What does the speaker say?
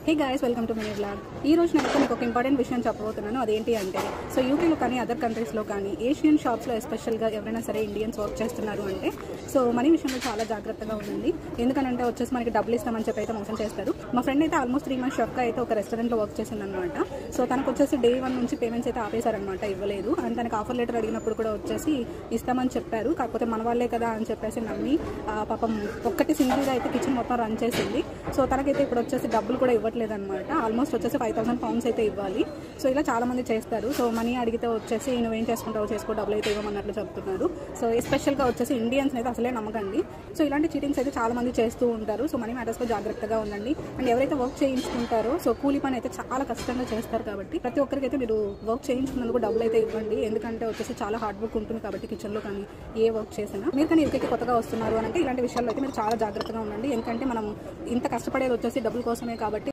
Hey guys, welcome to mini vlog. ఈ రోజు నేను మీకు ఒక ఇంపార్టెంట్ విషయం చెప్పబోతున్నాను. అదేంటి అంటే, సో యూకేలో కానీ అదర్ కంట్రీస్లో కానీ ఏషియన్ షాప్స్లో ఎస్పెషల్గా ఎవరైనా సరే ఇండియన్స్ వర్క్ చేస్తున్నారు అంటే సో మనీ విషయంలో చాలా జాగ్రత్తగా ఉండండి. ఎందుకంటే వచ్చేసి మనకి డబ్బులు ఇస్తామని చెప్పి అయితే మోసం చేస్తారు. మా ఫ్రెండ్ అయితే ఆల్మోస్ట్ 3 months షాప్గా అయితే ఒక రెస్టారెంట్లో వర్క్ చేసిందనమాట. సో తనకు వచ్చేసి Day 1 నుంచి పేమెంట్స్ అయితే ఆపేశారనమాట, ఇవ్వలేదు. అండ్ తనకు ఆఫర్ లెటర్ అడిగినప్పుడు కూడా వచ్చేసి ఇస్తామని చెప్పారు. కాకపోతే మన వాళ్ళే కదా అని చెప్పేసి నమ్మి పాపం ఒక్కటి సింగిల్గా అయితే కిచెన్ మొత్తం రన్ చేసింది. సో తనకైతే ఇప్పుడు వచ్చేసి డబ్బులు కూడా ఇవ్వట్లేదన్నమాట. ఆల్మోస్ట్ వచ్చేసి 5,000 pounds అయితే ఇవ్వాలి. సో ఇలా చాలా మంది చేస్తారు. సో మనీ అడిగితే వచ్చేసి నువ్వేం చేసుకుంటావు చేసుకో, డబ్బులు అయితే ఇవ్వమన్నట్లు చెప్తున్నారు. సో ఎస్పెషల్గా వచ్చేసి ఇండియన్స్ అయితే అసలే నమ్మకండి. సో ఇలాంటి చీటింగ్స్ అయితే చాలా మంది చేస్తూ ఉంటారు. సో మనీ మ్యాటర్స్లో జాగ్రత్తగా ఉండండి. అండ్ ఎవరైతే వర్క్ చేయించుకుంటారో సో కూలీ పని అయితే చాలా కష్టంగా చేస్తారు కాబట్టి ప్రతి ఒక్కరికైతే మీరు వర్క్ చేయించుకున్నందుకు డబ్బులు అయితే ఇవ్వండి. ఎందుకంటే వచ్చేసి చాలా హార్డ్ వర్క్ ఉంటుంది కాబట్టి కిచెన్లో కానీ ఏ వర్క్ చేసినా. మీరు కానీ యూకేకి కొత్తగా వస్తున్నారు అంటే ఇలాంటి విషయాల్లో అయితే మీరు చాలా జాగ్రత్తగా ఉండండి. ఎందుకంటే మనం ఇంత కష్టపడేది వచ్చేసి డబ్బుల కోసమే కాబట్టి